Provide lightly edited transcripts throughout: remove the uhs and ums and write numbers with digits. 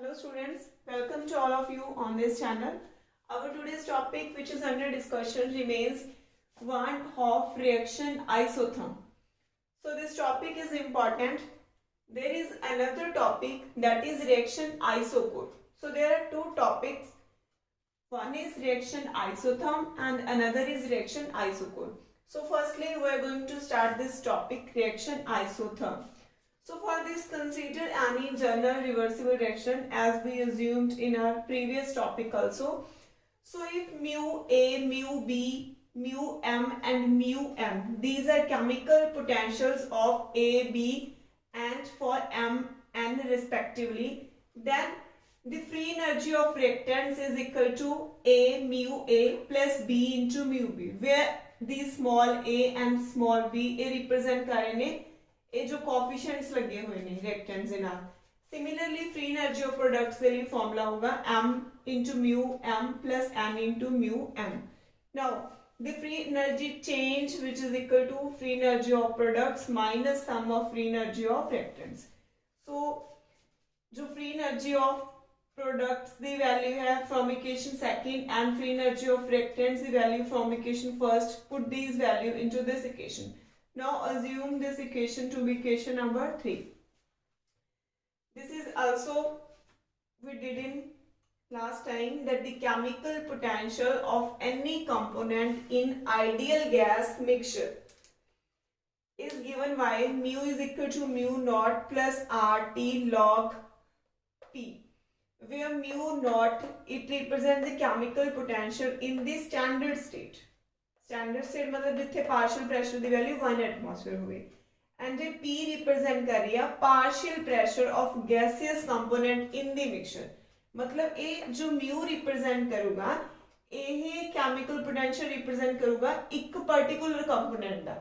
Hello students, welcome to all of you on this channel. Our today's topic which is under discussion remains Van Hoff reaction isotherm. So this topic is important. There is another topic that is reaction isochore. So there are two topics. One is reaction isotherm and another is reaction isochore. So firstly we are going to start this topic reaction isotherm. So for this, consider any general reversible reaction as we assumed in our previous topic also. So if mu A, mu B, mu M and mu M, these are chemical potentials of A, B and for M, N respectively, then the free energy of reactants is equal to A mu A plus B into mu B, where these small a and small b ये represent कर रहे हैं ये जो coefficients लगे हुए ने reactants ਦੇ ਨਾਲ similarly free energy of products के लिए फॉर्मूला होगा m into mu m plus n into mu m. Now the free energy change which is equal to free energy of products minus sum of free energy of reactants. So जो free energy of products the value है from equation second and free energy of reactants the value from equation first. Put these value into this equation. Now assume this equation to be equation number 3. This is also we did in last time that the chemical potential of any component in ideal gas mixture is given by mu is equal to mu naught plus RT log P, where mu naught it represents the chemical potential in the standard state. Standard state मतलब जिथे partial pressure दी value 1 atmosphere होवे and J P represent कर रही है partial pressure of gaseous component in the mixture. मतलब ये जो mu represent करूगा ये केमिकल पोटेंशियल रिप्रेजेंट करूगा एक पर्टिकुलर कंपोनेंट दा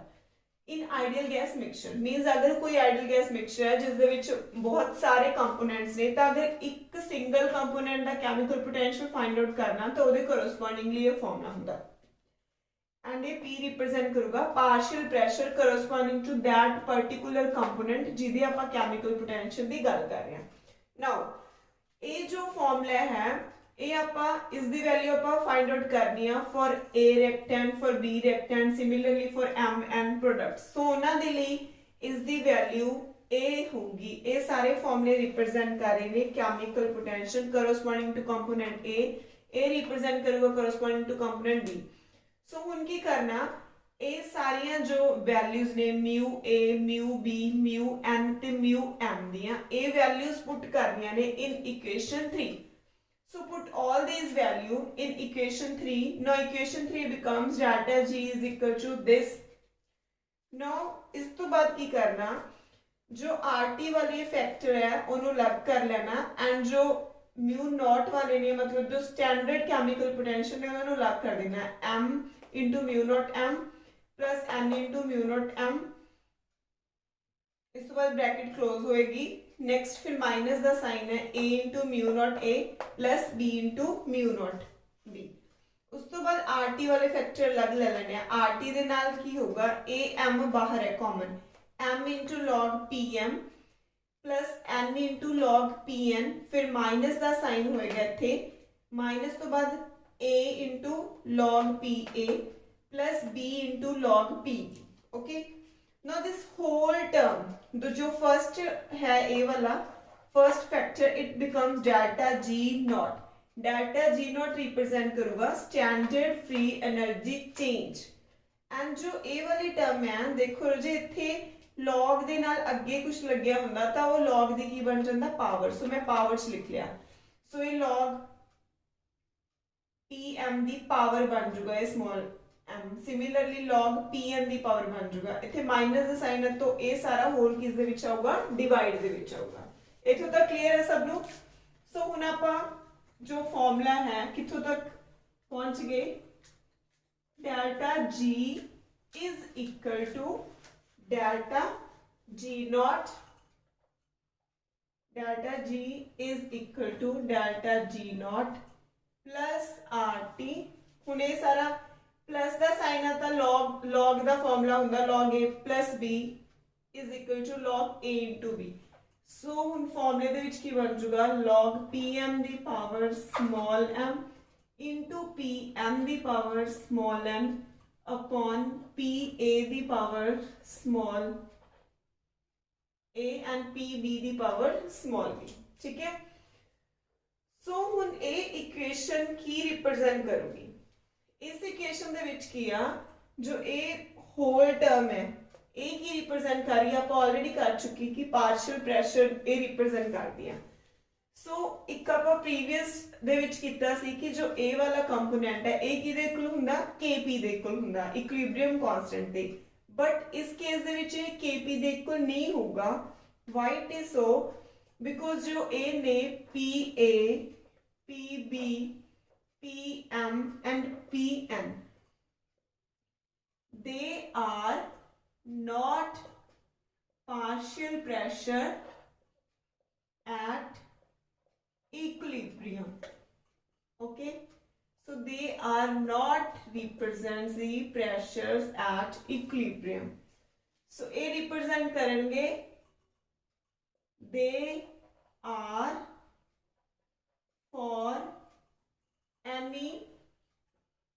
in ideal gas mixture. Means अगर कोई आइडियल गैस मिक्सचर है जिस दे विच बहुत सारे कंपोनेंट्स ने तो अगर एक सिंगल कंपोनेंट दा केमिकल पोटेंशियल फाइंड आउट करना तो ਉਹਦੇ कोरस्पोंडिंगली ये फॉर्मूला ਹੁੰਦਾ and a P represent करूगा partial pressure corresponding to that particular component जिदे ਆਪਾਂ chemical potential ਦੀ ਗੱਲ ਕਰ ਰਹੇ ਹਾਂ. now ਇਹ ਜੋ formula ਹੈ ਇਹ ਆਪਾਂ ਇਸ ਦੀ value ਆਪਾਂ find out ਕਰਨੀ ਆ for A reactant for B reactant similarly for M N products. so ਉਹਨਾਂ ਦੇ ਲਈ ਇਸ ਦੀ value A होगी. ਇਹ ਸਾਰੇ formula represent ਕਰ ਰਹੇ ਨੇ chemical potential corresponding to component A represent करूगा corresponding to component B. सो हुन की करना ये सारियां जो वैल्यूज ने mu A mu B mu N ते म्यू एम दियां ये वैल्यूज पुट करनियां ने in equation 3. So put all these value in equation 3. Now equation 3 becomes delta G is equal to this. Now इस तो बाद की करना जो आरटी वाली फैक्टर है उन्होंने अलग कर लेना एंड जो म्यू नॉट वाले ने मतलब जो स्टैंडर्ड केमिकल पोटेंशियल है उन्होंने अलग कर देना है m into mu naught m plus n into mu naught m. इस बाद ब्रैकेट क्लोज होएगी. नेक्स्ट फिर माइनस दा साइन है a into mu naught a plus b into mu naught b. उस तो बाद rt वाले फैक्टर अलग ले लेने हैं. rt दे नाल की होगा a m बाहर है common m into log pm plus n into log pn फिर माइनस दा साइन होएगा इथे माइनस तो बाद a into log pa plus b into log p. okay now this whole term the जो first है a वाला first factor it becomes delta g naught. delta g naught represent करूँगा standard free energy change and जो a वाली term है देखो जे इथे log ਦੇ ਨਾਲ ਅੱਗੇ ਕੁਝ ਲੱਗਿਆ ਹੁੰਦਾ ਤਾਂ ਉਹ log ਦੀ ਕੀ ਬਣ ਜਾਂਦਾ ਪਾਵਰ. ਸੋ ਮੈਂ ਪਾਵਰ ਚ ਲਿਖ ਲਿਆ. ਸੋ ਇਹ log pm ਦੀ ਪਾਵਰ ਬਣ ਜੂਗਾ ਇਹ small m. Similarly log pn ਦੀ ਪਾਵਰ ਬਣ ਜੂਗਾ. ਇੱਥੇ ਮਾਈਨਸ ਦਾ ਸਾਈਨ ਹੈ ਤਾਂ ਇਹ ਸਾਰਾ ਹੋਲ ਕਿਸ ਦੇ ਵਿੱਚ ਆਊਗਾ ਡਿਵਾਈਡ ਦੇ ਵਿੱਚ ਆਊਗਾ. ਇੱਥੋਂ ਤੱਕ ਕਲੀਅਰ ਹੈ ਸਭ ਨੂੰ. ਸੋ ਹੁਣ ਆਪਾਂ ਜੋ ਫਾਰਮੂਲਾ ਹੈ ਕਿੱਥੋਂ ਤੱਕ ਪਹੁੰਚ ਗਏ delta g is equal to delta g naught. delta g is equal to delta g naught plus rt. हुन ये सारा प्लस दा साइन आता log दा फॉर्मूला हुंदा log a plus b is equal to log a into b. सो हुण फॉर्मूले दे विच की बन जूगा log pm दी power small m into pm दी power small n upon pa दी power small a and pb दी पावर स्मॉल b। ठीक है, सो हुण ए इक्वेशन की रिप्रेजेंट करूंगी। इस इक्वेशन दे विच किया जो ए होल टर्म है ए की रिप्रेजेंट कर रही है, आप ऑलरेडी कर चुकी कि पार्शियल प्रेशर ए रिप्रेजेंट कर दिया। सो एक आप प्रीवियस दे विच कीता सी कि जो ए वाला कंपोनेंट है ए किदे इक्वल हुंदा kp दे इक्वल हुंदा इक्विलिब्रियम कांस्टेंट दे, बट इस केस दे विच kp दे इक्वल नहीं होगा। Why it is so? Because जो ए ने pa pb pm and pn they are not partial pressure at equilibrium. Okay, so they are not represents the pressures at equilibrium. So a represent करेंगे they are for any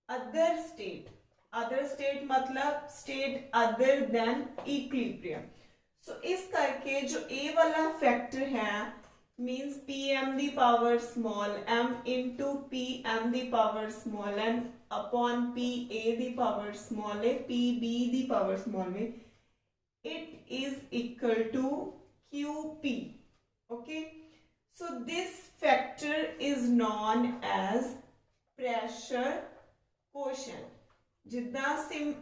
other state मतलब state other than equilibrium. सो इस करके जो ए वाला factor है means pm दी power small m into pm दी power small n upon pa दी पावर स्मॉल a pb दी power small a, it is equal to qp. Okay, so this factor is known as pressure quotient। जिद्दां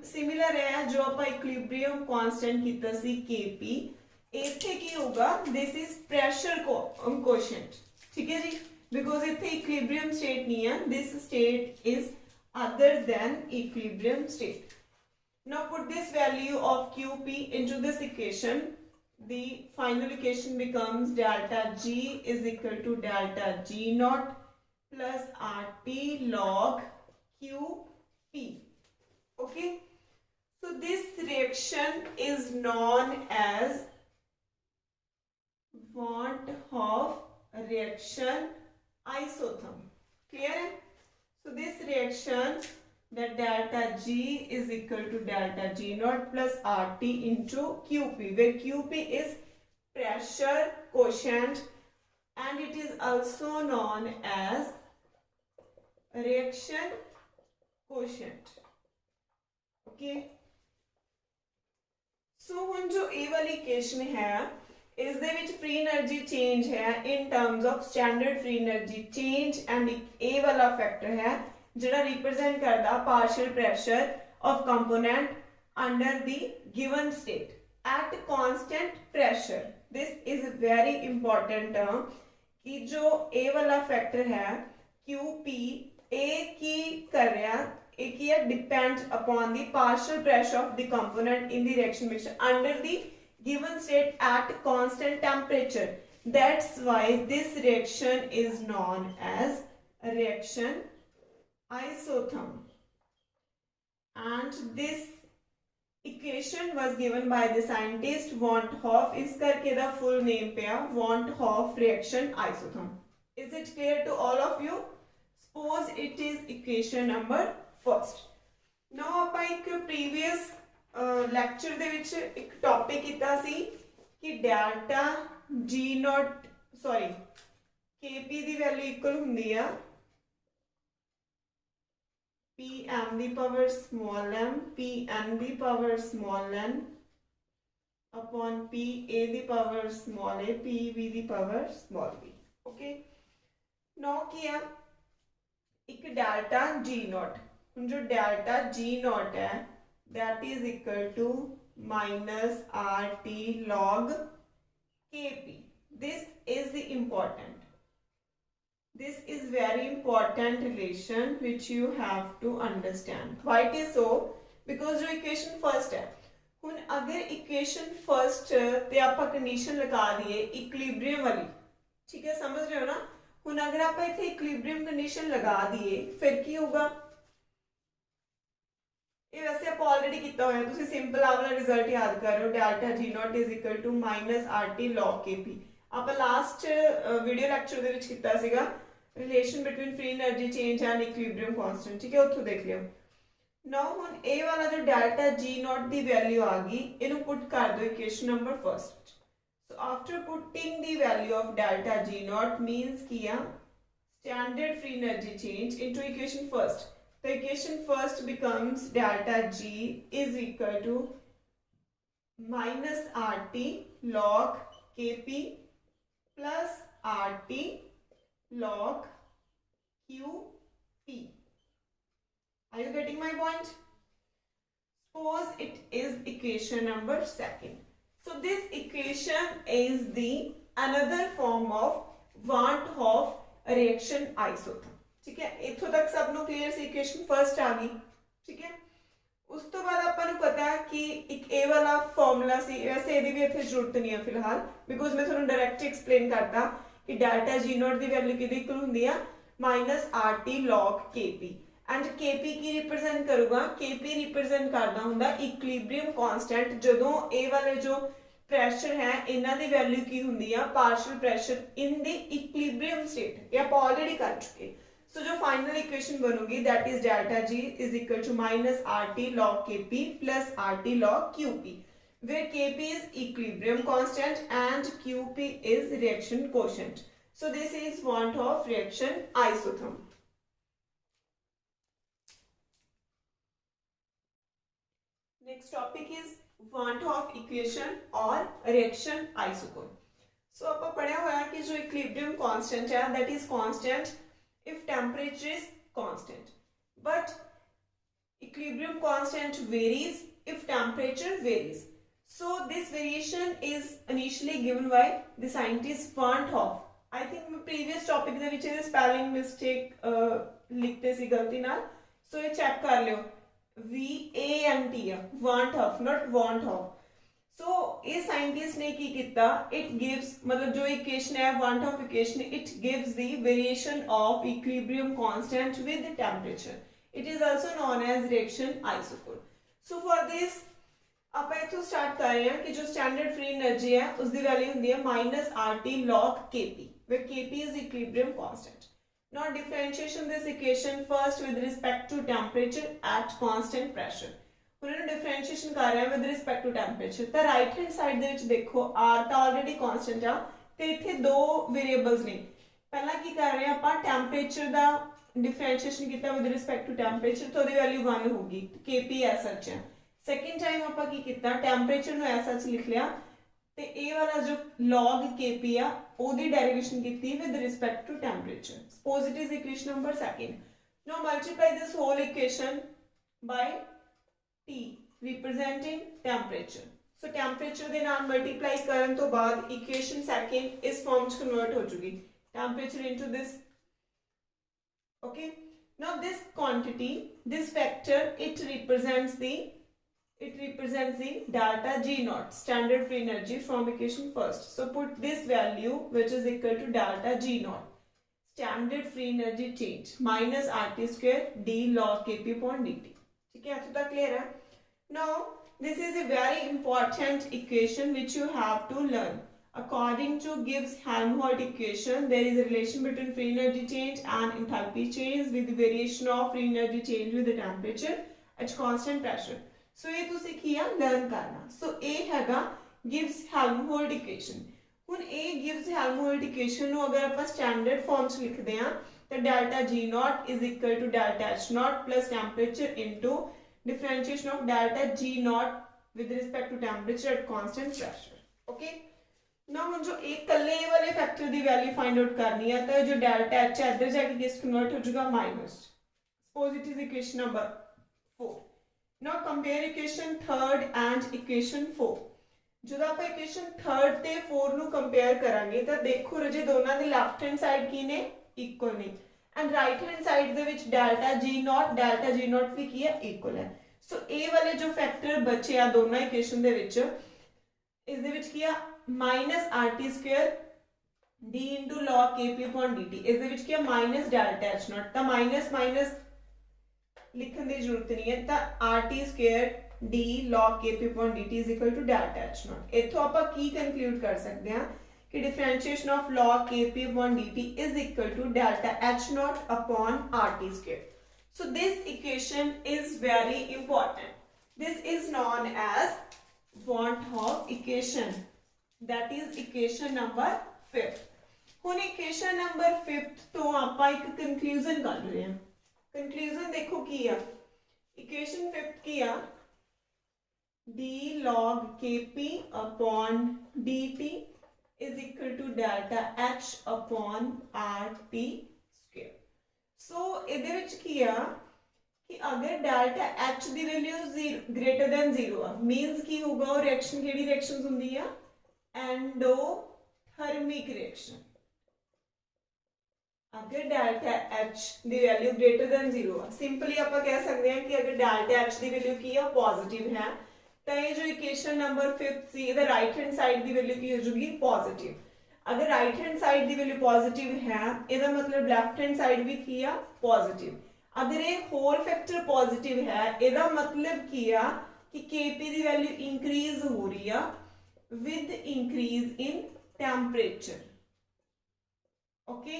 similar है जो आप equilibrium constant कीता सी kp, इत्थे की होगा दिस इज प्रेशर कोशेंट। ठीक है जी, बिकॉज इत्थे इक्विलिब्रियम स्टेट नहीं है, this state is other than equilibrium state. Now put this value of qp into this equation, the final equation becomes delta g is equal to delta g naught plus rt log qp। Okay, so this reaction is known as van 't Hoff reaction isotherm। Clear है? So this reaction that delta G is equal to delta G naught plus RT into QP, where QP is pressure quotient and it is also known as reaction quotient। Okay, so हुण जो ए वाली equation है इस दे विच free energy change है in terms of standard free energy change and ए वाला फैक्टर है जिहड़ा रिप्रेजेंट करदा partial pressure of component under the given state at constant pressure. This is very important term कि जो ए वाला फैक्टर है QP ए की कर रहा depends upon the partial pressure of the component in the reaction mixture under the given state at constant temperature. That's why this reaction is known as reaction isotherm, and this equation was given by the scientist van 't Hoff। इस करके दा full name पे van 't Hoff reaction isotherm। Is it clear to all of you? Suppose it is equation number first. Now ਆਪਾਂ एक previous lecture दे विच एक topic कीता सी कि delta G not sorry kp दी वैल्यू इक्वल हुंदी आ pm दी पावर स्मॉल m pn दी power small n upon pa दी पावर स्मॉल a pb दी power small b। Okay, now किया एक डेल्टा G नॉट, जो डेल्टा G नॉट है that is equal to minus RT log KP। This is the important, this is very important relation which you have to understand. Why it is so? Because जो equation first है हुण अगर equation first ते आपां condition लगा दिए equilibrium वाली, ठीक है समझ रहे हो ना? हुण अगर आपां इत्थे इक्विलिब्रियम कंडीशन लगा दिए फिर की होगा? ये वैसे आप ऑलरेडी किया हुआ है, तुसी सिंपल आ वाला रिजल्ट याद कर रहे हो delta G not is equal to minus RT log KP। ਆਪਾਂ ਲਾਸਟ ਵੀਡੀਓ ਲੈਕਚਰ ਦੇ ਵਿੱਚ ਕੀਤਾ ਸੀਗਾ relation between free energy change and equilibrium constant, ਠੀਕ ਹੈ, ਉੱਥੋਂ ਦੇਖ ਲਿਓ। ਨਾउ ਹੁਣ ਇਹ ਵਾਲਾ ਜੋ ਡੈਲਟਾ ਜੀ ਨॉट ਦੀ ਵੈਲਿਊ ਆ ਗਈ, ਇਹਨੂੰ ਪੁੱਟ ਕਰ ਦਿਓ ਇਕੁਏਸ਼ਨ ਨੰਬਰ ਫਰਸਟ ਵਿੱਚ। So after ਪੁੱਟਿੰਗ the value of delta ਜੀ ਨॉट मींस किया standard free energy change into equation first. The equation first becomes delta G is equal to minus RT log Kp plus RT log Qp. Are you getting my point? Suppose it is equation number second. So this equation is the another form of Van't Hoff reaction isotherm, ठीक है। इत्थों तक सब नु clear सी, equation first आ गई, ठीक है। उस तो बाद ਆਪਾਂ ਨੂੰ ਪਤਾ ਹੈ ਕਿ ਇੱਕ ਇਹ ਵਾਲਾ ਫਾਰਮੂਲਾ ਸੀ, ਵੈਸੇ ਇਹਦੀ ਵੀ ਇੱਥੇ ਜ਼ਰੂਰਤ ਨਹੀਂ ਹੈ ਫਿਲਹਾਲ, ਬਿਕੋਜ਼ ਮੈਂ ਤੁਹਾਨੂੰ ਡਾਇਰੈਕਟ ਐਕਸਪਲੇਨ ਕਰਤਾ ਕਿ ਡੈਲਟਾ ਜੀ ਨॉट ਦੀ ਵੈਲਿਊ ਕਿਹਦੇ ਇਕੁਅਲ ਹੁੰਦੀ ਆ -RT log Kp and Kp Ki represent ਕਰੂਗਾ, Kp ਰਿਪਰੈਜ਼ੈਂਟ ਕਰਦਾ ਹੁੰਦਾ ਇਕੁਇਲਿਬ੍ਰੀਅਮ ਕਾਂਸਟੈਂਟ। ਜਦੋਂ ਇਹ ਵਾਲੇ ਜੋ प्रेशर है इन्हां दी वैल्यू की हुंदी आ partial pressure in the equilibrium state, ये आप ऑलरेडी कर चुके। सो जो फाइनल इक्वेशन बनूगी that is delta G is equal to -RT log Kp plus RT log Qp, where Kp is equilibrium constant and Qp is reaction quotient. So this is Van't Hoff reaction isotherm. Next topic is Van't Hoff equation और reaction isochron. So आपको पढ़ा हुआ है कि जो equilibrium constant है that is constant if temperature is constant, but equilibrium constant varies if temperature varies. So this variation is initially given by the scientist Van't Hoff. I think previous topic ਦੇ ਵਿੱਚ ਇਹ spelling mistake ਲਿਖਤੇ ਸੀ गलती ਨਾਲ, so ये check कर लियो। VANT Van't Hoff, not Van't Hoff. So इस scientist ने की किया, it gives मतलब जो इक्वेशन है Van't Hoff equation, it gives the variation of equilibrium constant with temperature. It is also known as reaction isochron. So for this आप इथों start कर रहे हैं कि जो स्टैंडर्ड फ्री एनर्जी है उसकी वैल्यू होती है -RT log Kp, where Kp is equilibrium constant. Now differentiation this equation first with respect to temperature at constant pressure. उन्होंने differentiation कर रहे हैं with respect to temperature। तो right hand side दे विच देखो R तो already constant आ, ते इत्थे दो variables ने। पहला की कर रहे हैं अपन temperature दा differentiation किया with respect to temperature, तो दी value 1 होगी, Kp as such है। Second time अपन की किया temperature नु as such लिख लिया, ते ए वाला जो log Kp आ ओदी डेरिवेशन की with respect to temperature. Suppose it is equation number second. Now multiply this whole equation by T representing temperature. So temperature दे नाल multiply करन तो बाद equation second इस form च convert हो चुकी, temperature into this. Okay. Now this quantity, this factor, it represents the delta G naught, standard free energy from equation first. So put this value which is equal to delta G naught, standard free energy change -RT square d log Kp upon dt. ठीक है, तो clear है? Now this is a very important equation which you have to learn. According to Gibbs Helmholtz equation, there is a relation between free energy change and enthalpy change with the variation of free energy change with the temperature at constant pressure. So ये तुसी किया learn करना। So ये हैगा Gibbs Helmholtz equation। हुन ये Gibbs Helmholtz equation नु अगर अपन स्टैंडर्ड फॉर्म च लिखदे हां तो delta G not is equal to delta H not plus temperature into differentiation of delta G not with respect to temperature at constant pressure. Okay, now हम जो एक कल्ले ये वाले फैक्टर दी वैल्यू फाइंड आउट करनी है, तो जो डेल्टा H है इधर जाके किस कन्वर्ट हो जाएगा minus. Suppose it is equation number 4। Now compare equation third and equation 4। जो आप equation third ते 4 नु compare करांगे तो देखो रजे दोनों दी left hand side की ने equal ने and right hand side they which delta G naught भी की है equal है। So A वाले जो factor बचे आ दोनों equation दे विच इस दे विच किया -RT square d into log Kp upon dt, इस दे विच किया minus delta H naught, तो minus minus लिखने की जरूरत नहीं है, तो RT square d log Kp upon dt is equal to delta H naught। इथों आप की कंक्लूड कर सकते हैं कि differentiation of log kp upon dt is equal to delta h naught upon rt square. So this equation is very important. This is known as Van Hoff equation. That is equation number 5th. ਹੁਣ equation number 5th ਤੋਂ ਆਪਾਂ ਇੱਕ conclusion ਕਰ ਰਹੇ ਹਾਂ। Conclusion ਦੇਖੋ ਕੀ ਆ, equation 5th ਕੀ ਆ, d log kp upon dt is equal to delta h upon rt square. So ਇਹਦੇ ਵਿੱਚ ਕੀ ਆ कि अगर डेल्टा एच की वैल्यू ग्रेटर देन 0 आ मींस की होगा वो रिएक्शन केड़ी रिएक्शंस हुंदी आ एंडोथर्मिक रिएक्शन। अगर डेल्टा एच की वैल्यू ग्रेटर देन 0 आ सिंपली आप कह सकते हैं कि अगर डेल्टा एच की वैल्यू की है पॉजिटिव है तो ये जो इक्वेशन नंबर 5th सी इधर राइट हैंड साइड की वैल्यू की हो जाएगी पॉजिटिव। अगर राइट हैंड साइड की वैल्यू पॉजिटिव है इसका मतलब लेफ्ट हैंड साइड भी की है पॉजिटिव। अगर ये होल फैक्टर पॉजिटिव है इसका मतलब किया कि kp की वैल्यू इंक्रीज हो रही है with increase in temperature. Okay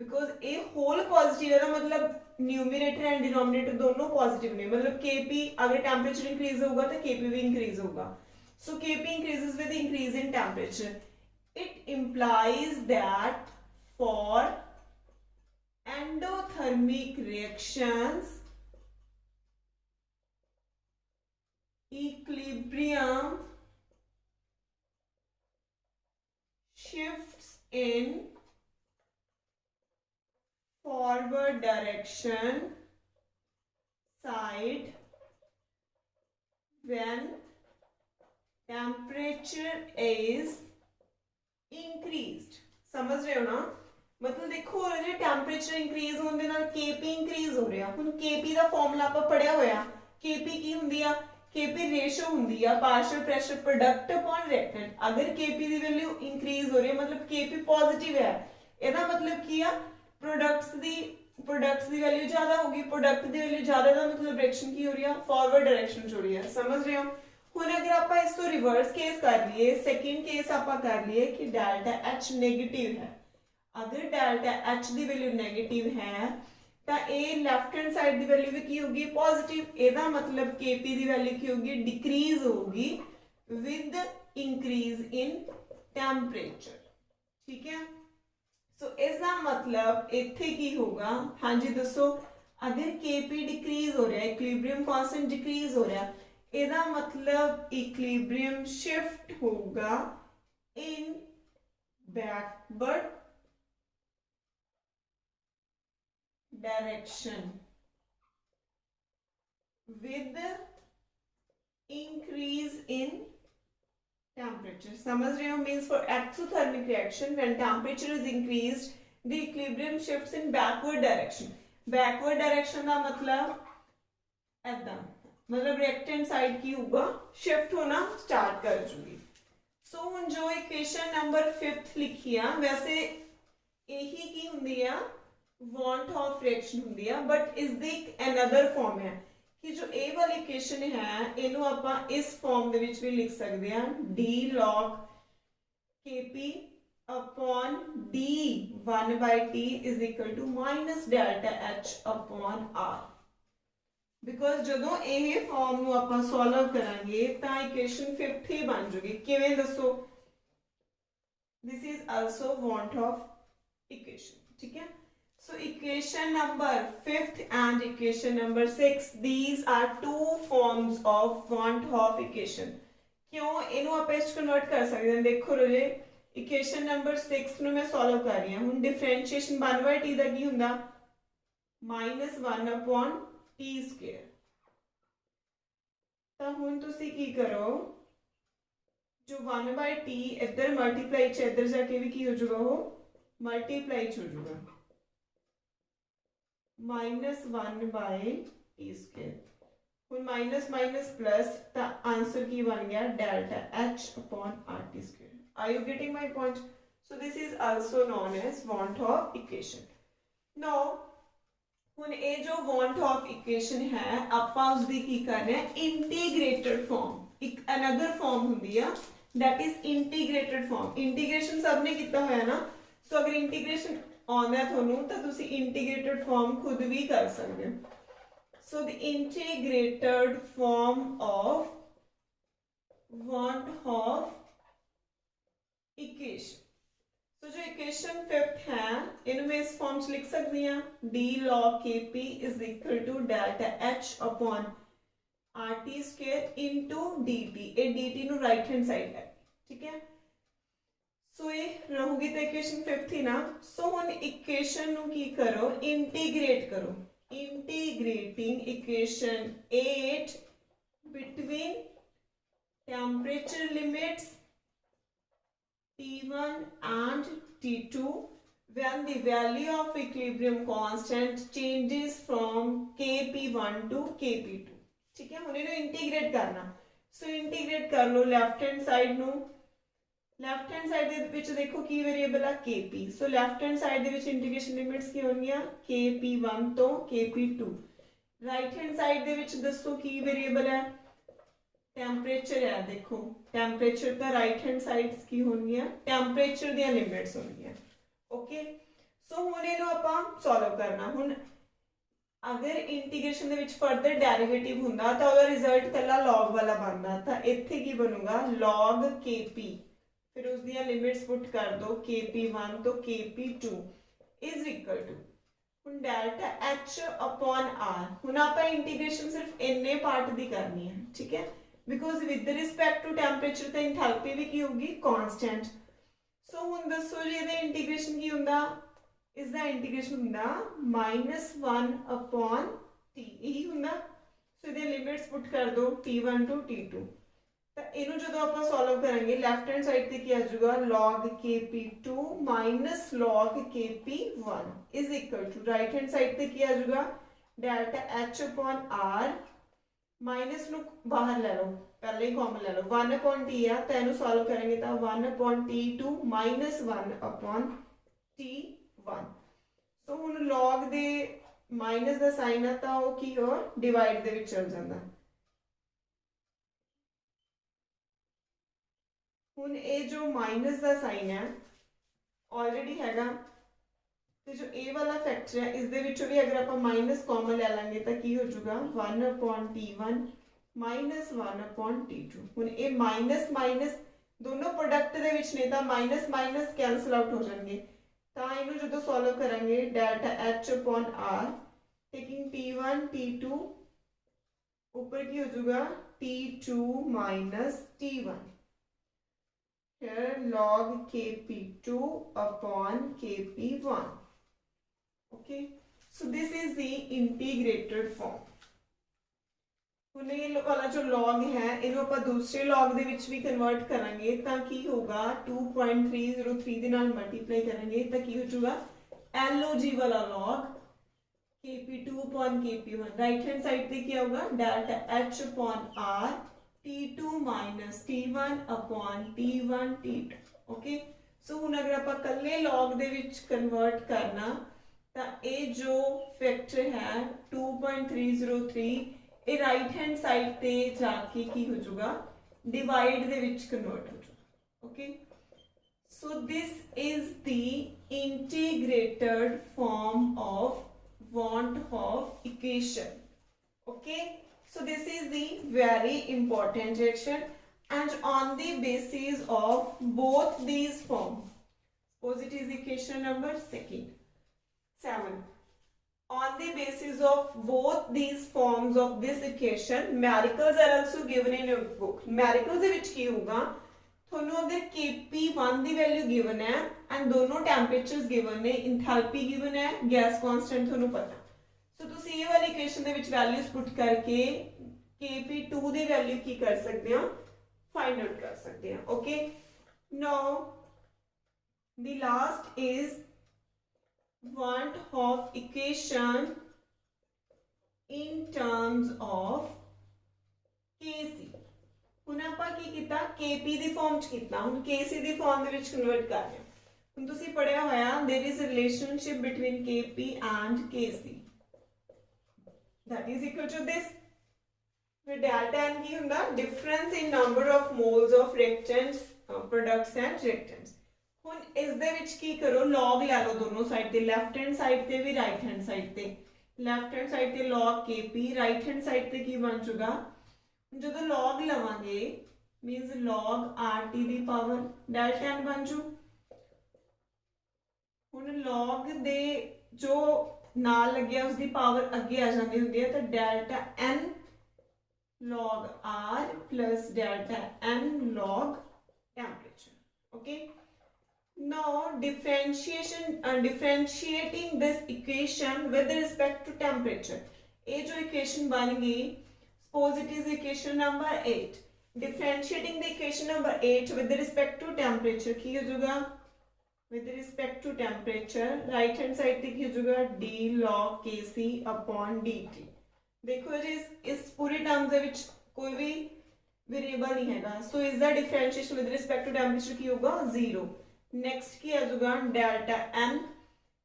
because ये होल पॉजिटिव है मतलब न्यूमरेटर एंड डिनोमिनेटर दोनों पॉजिटिव ने मतलब kp अगर टेम्परेचर इंक्रीज होगा तो kp भी इंक्रीज होगा। सो kp increases with increase in temperature. It implies that for endothermic reactions equilibrium shifts in forward direction side when temperature is increased। समझ रहे हो ना, मतलब देखो जो टेम्परेचर इंक्रीज होने नाल kp इंक्रीज हो रहा। हुण kp दा फार्मूला ਆਪਾਂ पढ़िया होया kp की हुंदी आ kp रेशो हुंदी आ partial pressure product upon reactant. अगर kp दी वैल्यू इंक्रीज हो रही है मतलब kp पॉजिटिव है ਇਹਦਾ मतलब ਕੀ ਆ प्रोडक्ट्स दी वैल्यू ज्यादा होगी। प्रोडक्ट दी वैल्यू ज्यादा ਦਾ मतलब डायरेक्शन की हो रही है फॉरवर्ड डायरेक्शन ਚ हो रही है। समझ रहे हो। हुण अगर आप इस तो रिवर्स केस कर लिए सेकंड केस आप कर लिए कि डेल्टा h नेगेटिव है। अगर डेल्टा एच की वैल्यू नेगेटिव है तो ये लेफ्ट हैंड साइड की वैल्यू भी की होगी पॉजिटिव। ਇਹਦਾ मतलब kp की वैल्यू की होगी डिक्रीज होगी विद इंक्रीज इन टेम्परेचर। ठीक है। सो इसका मतलब इत्थे की होगा, हाँ जी दसो, अगर kp डिक्रीज हो रहा है इक्विलिब्रियम कांस्टेंट डिक्रीज हो रहा है ਇਹਦਾ मतलब इक्विलिब्रियम शिफ्ट होगा इन backward direction with increase in temperature। समझ रहे हो। means for exothermic reaction when temperature is increased the equilibrium shifts in backward direction। backward direction का मतलब ऐदा मतलब रिएक्टेंट साइड की होगा शिफ्ट होना स्टार्ट कर चुकी। सो हुण जो इक्वेशन नंबर 5th लिखी है वैसे यही की हुंदी है वॉन हॉफ रिएक्शन हुंदी है बट इस दी अनदर फॉर्म है कि जो ए वाली इक्वेशन है इनू आपां इस फॉर्म दे विच भी लिख सकते हैं d log kp upon d1/t is equal to minus delta h upon r। Because जदों ये फॉर्म नू आपां सॉल्व करांगे तां इक्वेशन 5th ही बन जाएगी। किवें दसो। This is also van't Hoff equation. ठीक है। So equation number 5th and equation number 6 these are two forms of Van Hoff equation। क्यों इनू आप इस कन्वर्ट कर सकते हैं। देखो रोजे इक्वेशन नंबर 6 ਨੂੰ मैं सॉल्व कर रही हूं। हुण डिफरेंशिएशन 1/t ਦਾ ਕੀ ਹੁੰਦਾ -1/t²। ਤਾਂ ਹੁਣ ਤੁਸੀਂ ਕੀ ਕਰੋ जो 1/t इधर मल्टीप्लाई च इधर जाके भी की हो जाएगा वो मल्टीप्लाई च हो जाएगा -1/t²। ਹੁਣ माइनस माइनस प्लस तो आंसर की बन गया delta h upon rt²। Are you getting my point? So this is also known as Van Hoff equation। Now ਹੁਣ ਇਹ जो Van Hoff equation है ਆਪਾਂ ਉਸ ਦੀ ਕੀ ਕਰ ਰਹੇ ਹਾਂ इंटीग्रेटेड फॉर्म। एक अनदर फॉर्म ਹੁੰਦੀ ਆ that is integrated form. Integration सबने किया होया ना, सो अगर इंटीग्रेशन आउंदा है थानू तो तुसी इंटीग्रेटेड फॉर्म खुद भी कर सकते हो। So the integrated form of one half equation. तो जो इक्वेशन फिफ्थ है इनमें मैं इस फॉर्म लिख सकती हूँ, D log K P is equal to delta H upon R T square into D T. ए डी टी नु राइट हैंड साइड है, ठीक है। सो ये रहूगी तो इक्वेशन फिफ्थ ही ना। सो हुन इक्वेशन नु की करो, इंटीग्रेट करो। Integrating equation 8 between temperature limits T1 and T2 when the value of equilibrium constant changes from Kp1 to Kp2। ठीक है, हमने इंटीग्रेट करना। सो इंटीग्रेट कर लो लेफ्ट हैंड साइड नु। लेफ्ट हैंड साइड दे विच देखो की वेरिएबल है Kp। So left hand side दे विच इंटीग्रेशन लिमिट्स की होंगी Kp1 तो Kp2। राइट हैंड साइड दे विच दसो की वेरिएबल है टेम्परेचर है। देखो टेम्परेचर तो राइट हैंड साइड की होनी है, टेम्परेचर दी लिमिट्स होनी है। ओके, सो हुन इहनू आपां सॉल्व करना। हुन अगर integration they which further derivative हुंदा तां ओहदा रिजल्ट कल्ला लॉग वाला बनदा, तां इत्थे की बनूगा log kp, फिर उस दी लिमिट्स पुट कर दो kp1 तो kp2 इज इक्वल टू हुन डेल्टा h अपॉन r। हुन आपां इंटीग्रेशन सिर्फ इन्ने पार्ट दी करनी है, ठीक है, because with respect to temperature तो एंथैल्पी भी की होगी कांस्टेंट। सो हुन दसो जी इहदा इंटीग्रेशन की हुंदा, इसदा इंटीग्रेशन हुंदा -1 अपॉन t, यही हुंदा। सो इहदे लिमिट्स पुट कर दो t1 टू t2। तो इहनू जदों आपां सॉल्व करेंगे लेफ्ट हैंड साइड ते की आ जाऊगा log kp2 minus log kp1 is equal to right hand side ते की आ जाऊगा delta h upon r minus नु बाहर ले लो, पहले ही कॉमन ले लो, 1 अपॉन टी है तो इनू सॉल्व करेंगे तो 1 upon t2 minus 1 upon t1। सो हुन log दे माइनस दा साइन है तो वो की हो डिवाइड दे विच चल जांदा। हुन ए जो माइनस दा साइन है ऑलरेडी हैगा, तो जो ए वाला फैक्टर है इस दे विचों भी अगर आप माइनस कॉमन ले लेंगे तो की हो जाएगा 1 upon t1 minus 1 upon t2। हुन ए माइनस माइनस दोनों प्रोडक्ट दे विच ने तां माइनस माइनस कैंसल आउट हो जाएंगे, तां इनू जदों सॉल्व करेंगे delta h upon r taking t1 t2 ऊपर की हो जाएगा t2 minus t1 here log kp2 upon kp1। okay, so this is the integrated form। हुन ये वाला जो log है इन्हू आपां दूसरे log दे विच भी कन्वर्ट करांगे तां की होगा 2.303 दे नाल मल्टीप्लाई करेंगे तां की हो जाऊगा log वाला log kp2 upon kp1। Right hand side पे क्या होगा delta h upon r t2 minus t1 upon t1 t2। Okay, so हुन अगर आपां कल्ले log दे विच कन्वर्ट करना तां ए जो फैक्टर है 2.303 ए राइट हैंड साइड पे जाके की हो जाऊगा डिवाइड दे विच कन्वर्ट हो जाऊगा। Okay, so this is the integrated form of want of equation। okay, so this is the very important reaction and on the basis of both these forms, suppose it is equation number 7, on the basis of both these forms of this equation numericals are also given in your book। numericals ਦੇ ਵਿੱਚ ਕੀ ਹੋਊਗਾ ਤੁਹਾਨੂੰ अगर kp1 ਦੀ value given ਹੈ and दोनों temperatures given ने, enthalpy given है, gas constant ਤੁਹਾਨੂੰ ਪਤਾ। सो ਤੁਸੀਂ ਇਹ ਵਾਲੀ ਇਕੁਏਸ਼ਨ ਦੇ ਵਿੱਚ ਵੈਲਿਊਜ਼ ਪੁੱਟ ਕਰਕੇ kp2 ਦੀ ਵੈਲਿਊ ਕੀ ਕਰ ਸਕਦੇ ਹੋ फाइंड आउट कर सकते हैं। Okay, now the last is want of equation in terms of kc। ਹੁਣ ਆਪਾਂ ਕੀ ਕੀਤਾ kp ਦੀ ਫਾਰਮ ਚ ਕੀਤਾ, ਹੁਣ kc ਦੀ ਫਾਰਮ ਦੇ ਵਿੱਚ ਕਨਵਰਟ ਕਰ ਰਹੇ ਹਾਂ। ਹੁਣ ਤੁਸੀਂ ਪੜਿਆ ਹੋਇਆ there is a relationship between kp and kc that is equal to this। फिर डेल्टा एन की हुंदा difference in number of moles of reactants products and reactants. हुन इस दे विच की करो लॉग ले लो दोनों साइड ते, लेफ्ट हैंड साइड ते भी राइट हैंड साइड ते। लेफ्ट हैंड साइड ते log Kp, right hand side ते की बन चुका जो लॉग लवांगे मींस लॉग RT दी पावर डेल्टा एन बन जू। ਹੁਣ log ਦੇ ਜੋ ਨਾਲ ਲੱਗਿਆ ਉਸ ਦੀ ਪਾਵਰ ਅੱਗੇ ਆ ਜਾਂਦੀ ਹੁੰਦੀ ਹੈ ਤਾਂ delta n log r plus delta n log temperature. Okay, now differentiating this equation with respect to temperature. ये जो equation बन गई suppose it is equation number 8. Differentiating the equation number 8 with respect to temperature की हो जाएगा with respect to temperature right hand side पे की हो जाएगा d log Kc upon dt। देखो जी इस पूरे टर्म ਦੇ ਵਿੱਚ कोई भी वेरिएबल नहीं हैगा so is the differentiation with respect to temperature की होगा 0। नेक्स्ट की आ जाएगा डेल्टा n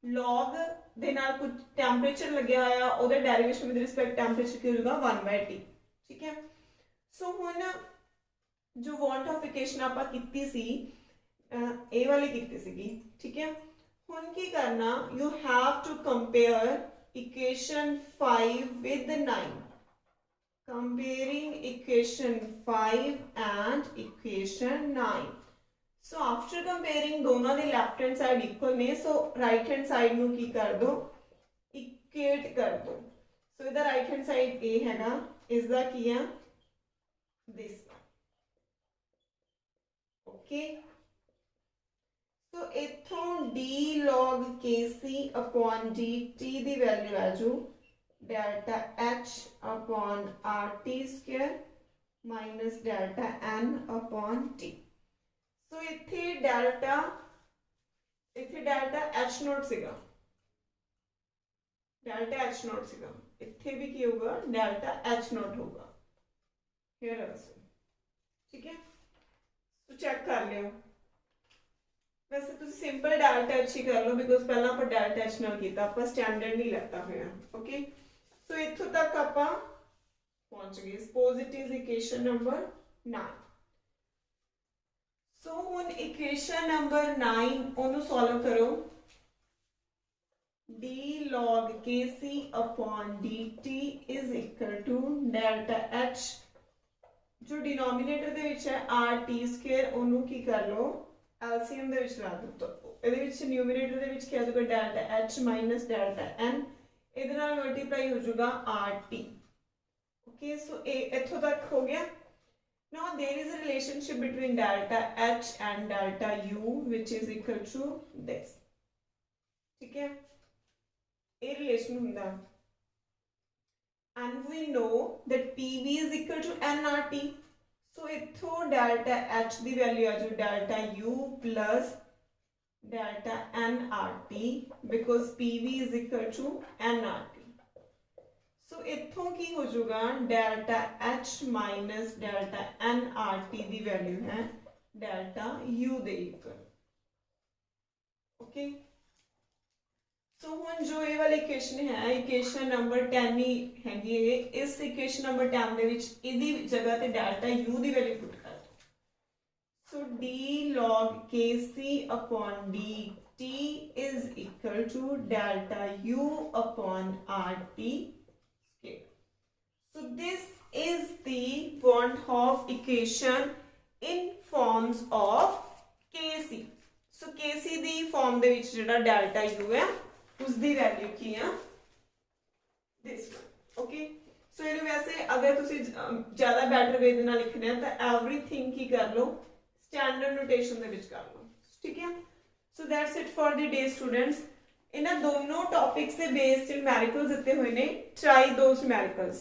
log ਦੇ ਨਾਲ कुछ टेंपरेचर ਲੱਗਿਆ ਹੋਇਆ ਉਹਦਾ ਡੈਰੀਵੇਸ਼ਨ ਵਿਦ ਰਿਸਪੈਕਟ ਟੈਂਪਰੇਚਰ ਕੀ ਹੋ ਜਾਏਗਾ 1/t। ਠੀਕ ਹੈ ਸੋ ਹੁਣ ਜੋ ਵਾਂਟ ਆਫ ਇਕੁਏਸ਼ਨ ਆਪਾਂ ਕੀਤੀ ਸੀ ए वाली कीती सीगी। ठीक है हुन की करना you have to compare equation 5 with 9, comparing equation 5 and equation 9। so after comparing दोनों they left hand side equal ने सो राइट हैंड साइड नु की कर दो इक्वेट कर दो। सो इधर राइट हैंड साइड ए हैगा इस दा की है दिस वन। ओके सो इथों d log Kc upon dt दी वैल्यू आ जू delta h upon RT square minus delta n upon t। So इथे डेल्टा h नॉट सीगा, डेल्टा h नॉट सीगा, इथे भी की होगा डेल्टा h नॉट होगा हियर आल्सो। ठीक है तो चेक कर लियो वैसे तुम सिंपल डेल्टा एच ही कर लो बिकॉज पहला आप डेल्टा एच नाल कीता आप स्टैंडर्ड नहीं लेता होया। ओके सो इथों तक आप पहुंच गए suppose it is equation number 9। सो हुन इक्वेशन नंबर 9 ओनू सॉल्व करो d log Kc upon dt is equal to delta h जो डिनोमिनेटर दे विच है RT स्क्वायर ओनू की कर लो एलसीएम ਦੇ ਵਿੱਚ ਲਾ ਦੋ ਤਾਂ ਇਹਦੇ ਵਿੱਚ ਨਿਊਮਰੇਟਰ ਦੇ ਵਿੱਚ ਕੀ ਆ ਜਾਊਗਾ delta h minus delta n ਇਹਦੇ ਨਾਲ ਮਲਟੀਪਲਾਈ ਹੋ ਜਾਊਗਾ RT। ਓਕੇ ਸੋ ਇਹ ਇੱਥੋਂ ਤੱਕ ਹੋ ਗਿਆ। Now there is a relationship between delta h and delta u which is equal to this. ठीक है ਇਹ ਰਿਲੇਸ਼ਨ ਹੁੰਦਾ and we know that PV is equal to nRT। so इथों डेल्टा h दी वैल्यू आ जाए delta u plus delta nRT because PV is equal to nRT। so इथों की हो जाएगा delta h minus delta nRT दी वैल्यू है डेल्टा u दे इक्वल। ओके सो हुन जो ये वाली इक्वेशन है इक्वेशन नंबर 10 ही हैगी है इस इक्वेशन नंबर 10 दे विच इदी जगह ते डेल्टा u दी वैल्यू पुट कर दो। सो d log Kc upon dt is equal to delta u upon RT square। so this is the Van Hoff equation in forms of Kc। so Kc दी form दे विच जेड़ा delta u है उसकी value की है दिस वन। ओके सो ये वैसे अगर तुसी ज्यादा बेटर वे दे नाल लिखना है तो एवरीथिंग की कर लो स्टैंडर्ड नोटेशन दे विच कर लो। ठीक है so that's it for the day students. इन्हां दोनों टॉपिक्स से बेस्ड न्यूमेरिकल्स दिते हुए ने ट्राई दोस न्यूमेरिकल्स।